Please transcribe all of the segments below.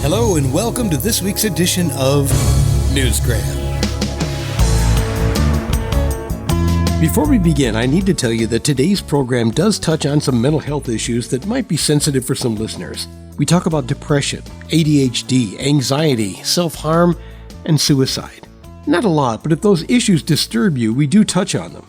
Hello and welcome to this week's edition of Newsgram. Before we begin, I need to tell you that today's program does touch on some mental health issues that might be sensitive for some listeners. We talk about depression, ADHD, anxiety, self-harm, and suicide. Not a lot, but if those issues disturb you, we do touch on them.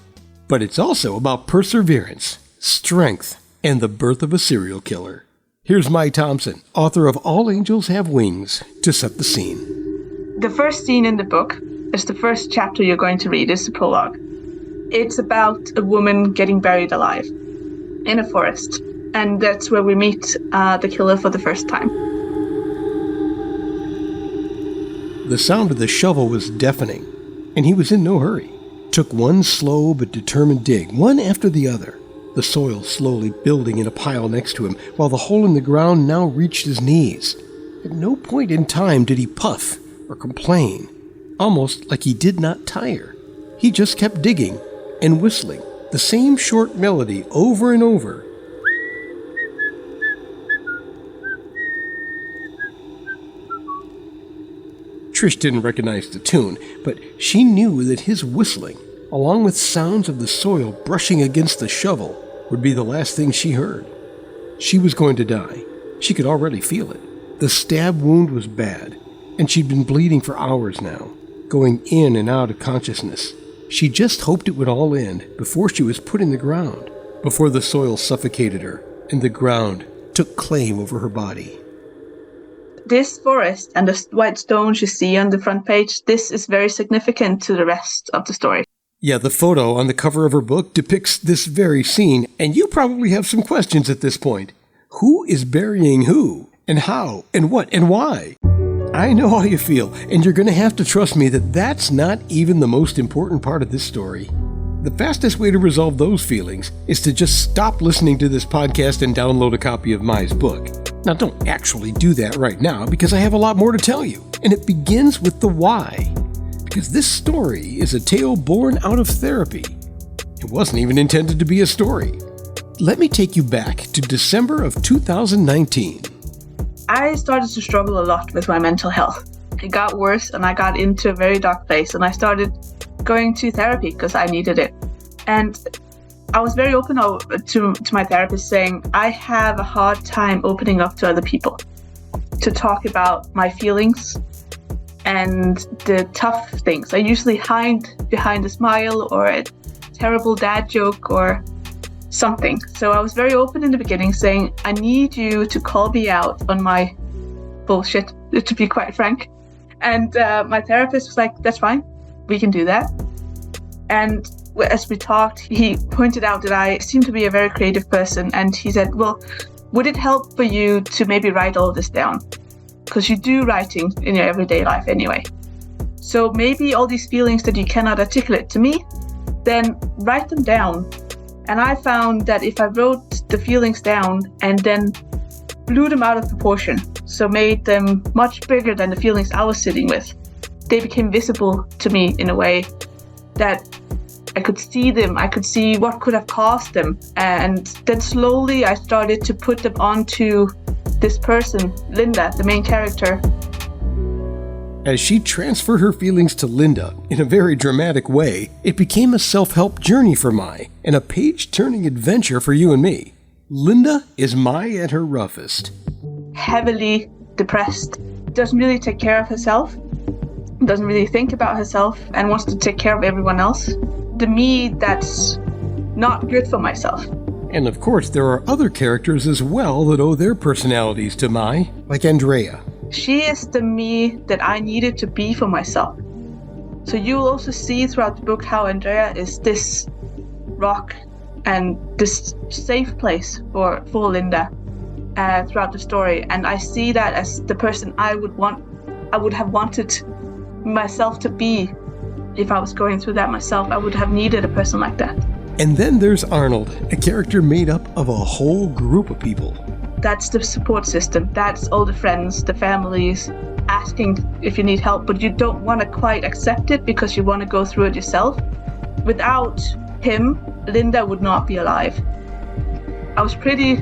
But it's also about perseverance, strength, and the birth of a serial killer. Here's Mai Thomsen, author of All Angels Have Wings, to set the scene. The first scene in the book is the first chapter you're going to read. It's the prologue. It's about a woman getting buried alive in a forest. And that's where we meet the killer for the first time. The sound of the shovel was deafening, and he was in no hurry. Took one slow but determined dig, one after the other. The soil slowly building in a pile next to him, while the hole in the ground now reached his knees. At no point in time did he puff or complain, almost like he did not tire. He just kept digging and whistling the same short melody over and over. Trish didn't recognize the tune, but she knew that his whistling, along with sounds of the soil brushing against the shovel, would be the last thing she heard. She was going to die. She could already feel it. The stab wound was bad, and she'd been bleeding for hours now, going in and out of consciousness. She just hoped it would all end before she was put in the ground, before the soil suffocated her and the ground took claim over her body. This forest and the white stones you see on the front page, this is very significant to the rest of the story. Yeah, the photo on the cover of her book depicts this very scene, and you probably have some questions at this point. Who is burying who? And how? And what? And why? I know how you feel, and you're going to have to trust me that that's not even the most important part of this story. The fastest way to resolve those feelings is to just stop listening to this podcast and download a copy of Mai's book. Now, don't actually do that right now, because I have a lot more to tell you, and it begins with the why. Because this story is a tale born out of therapy. It wasn't even intended to be a story. Let me take you back to December of 2019. I started to struggle a lot with my mental health. It got worse and I got into a very dark place, and I started going to therapy because I needed it. And I was very open to my therapist, saying I have a hard time opening up to other people, to talk about my feelings and the tough things. I usually hide behind a smile or a terrible dad joke or something. So I was very open in the beginning, saying, I need you to call me out on my bullshit, to be quite frank. And my therapist was like, that's fine, we can do that. And as we talked, he pointed out that I seem to be a very creative person. And he said, well, would it help for you to maybe write all this down? Because you do writing in your everyday life anyway. So maybe all these feelings that you cannot articulate to me, then write them down. And I found that if I wrote the feelings down and then blew them out of proportion, so made them much bigger than the feelings I was sitting with, they became visible to me in a way that I could see them, I could see what could have caused them. And then slowly I started to put them onto this person, Linda, the main character. As she transferred her feelings to Linda in a very dramatic way, it became a self-help journey for Mai and a page-turning adventure for you and me. Linda is Mai at her roughest. Heavily depressed, doesn't really take care of herself, doesn't really think about herself, and wants to take care of everyone else. The me that's not good for myself. And of course, there are other characters as well that owe their personalities to Mai, like Andrea. She is the me that I needed to be for myself. So you'll also see throughout the book how Andrea is this rock and this safe place for Linda throughout the story. And I see that as the person I would have wanted myself to be. If I was going through that myself, I would have needed a person like that. And then there's Arnold, a character made up of a whole group of people. That's the support system. That's all the friends, the families, asking if you need help, but you don't want to quite accept it because you want to go through it yourself. Without him, Linda would not be alive. I was pretty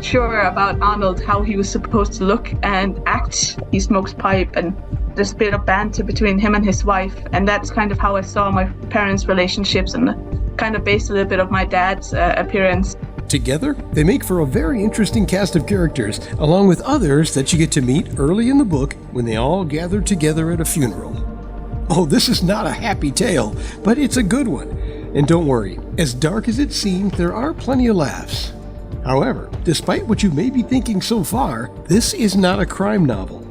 sure about Arnold, how he was supposed to look and act. He smokes pipe, and there's a bit of banter between him and his wife, and that's kind of how I saw my parents' relationships, and kind of based a little bit of my dad's appearance. Together, they make for a very interesting cast of characters, along with others that you get to meet early in the book when they all gather together at a funeral. Oh, this is not a happy tale, but it's a good one. And don't worry, as dark as it seems, there are plenty of laughs. However, despite what you may be thinking so far, this is not a crime novel.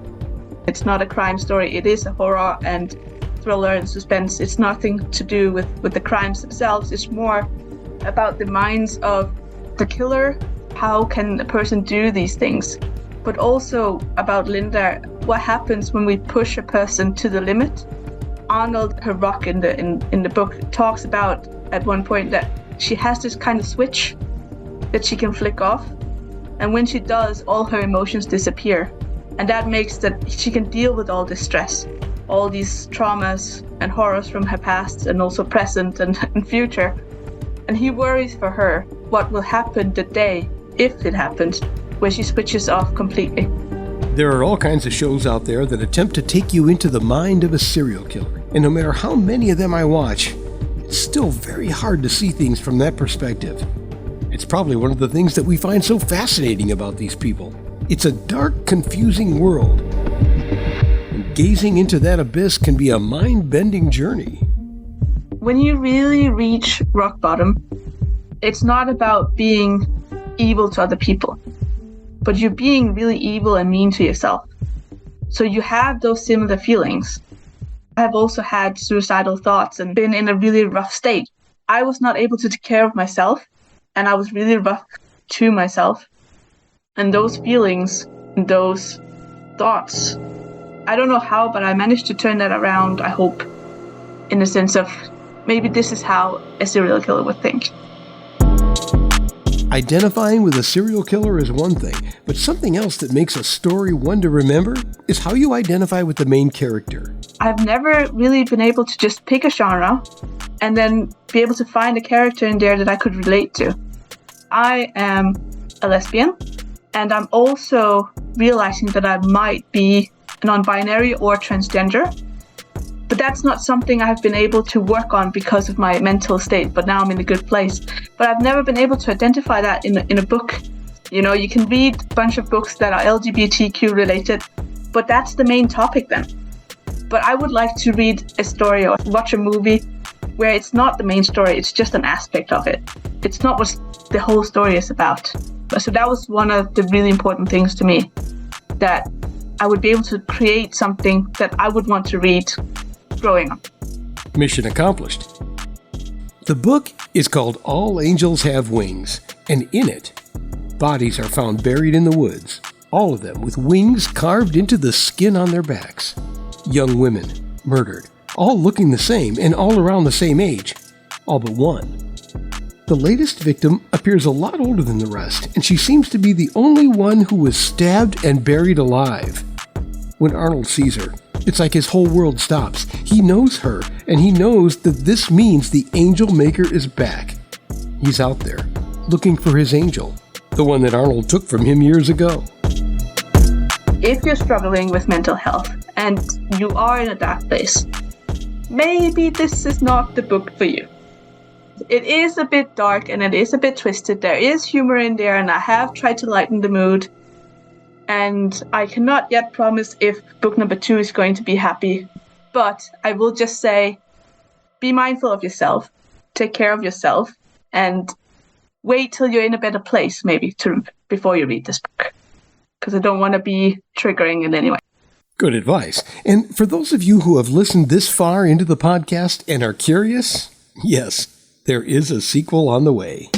It's not a crime story. It is a horror and thriller and suspense. It's nothing to do with the crimes themselves. It's more about the minds of the killer. How can a person do these things? But also about Linda, what happens when we push a person to the limit. Arnold, her rock in the book, talks about at one point that she has this kind of switch that she can flick off, and when she does, all her emotions disappear, and that makes that she can deal with all this stress, all these traumas and horrors from her past and also present and future. And he worries for her what will happen the day, if it happens, where she switches off completely. There are all kinds of shows out there that attempt to take you into the mind of a serial killer, and no matter how many of them I watch, it's still very hard to see things from that perspective. It's probably one of the things that we find so fascinating about these people. It's a dark, confusing world, and gazing into that abyss can be a mind-bending journey. When you really reach rock bottom, it's not about being evil to other people, but you're being really evil and mean to yourself. So you have those similar feelings. I've also had suicidal thoughts and been in a really rough state. I was not able to take care of myself, and I was really rough to myself. And those feelings, those thoughts, I don't know how, but I managed to turn that around, I hope, in the sense of maybe this is how a serial killer would think. Identifying with a serial killer is one thing, but something else that makes a story one to remember is how you identify with the main character. I've never really been able to just pick a genre and then be able to find a character in there that I could relate to. I am a lesbian, and I'm also realizing that I might be non-binary or transgender. But that's not something I've been able to work on because of my mental state, but now I'm in a good place. But I've never been able to identify that in a book. You know, you can read a bunch of books that are LGBTQ related, but that's the main topic then. But I would like to read a story or watch a movie where it's not the main story, it's just an aspect of it. It's not what the whole story is about. So that was one of the really important things to me, that I would be able to create something that I would want to read growing up. Mission accomplished. The book is called All Angels Have Wings, and in it, bodies are found buried in the woods, all of them with wings carved into the skin on their backs. Young women murdered, all looking the same and all around the same age, all but one. The latest victim appears a lot older than the rest, and she seems to be the only one who was stabbed and buried alive. When Arnold sees her, it's like his whole world stops. He knows her, and he knows that this means the Angel Maker is back. He's out there, looking for his angel, the one that Arnold took from him years ago. If you're struggling with mental health and you are in a dark place, maybe this is not the book for you. It is a bit dark and it is a bit twisted. There is humor in there, and I have tried to lighten the mood. And I cannot yet promise if book number 2 is going to be happy. But I will just say, be mindful of yourself, take care of yourself, and wait till you're in a better place, maybe, before you read this book. Because I don't want to be triggering in any way. Good advice. And for those of you who have listened this far into the podcast and are curious, yes, there is a sequel on the way.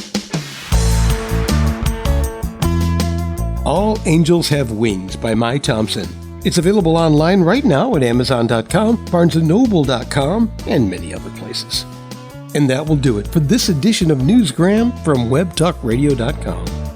All Angels Have Wings by Mai Thomsen. It's available online right now at Amazon.com, BarnesandNoble.com, and many other places. And that will do it for this edition of Newsgram from WebTalkRadio.com.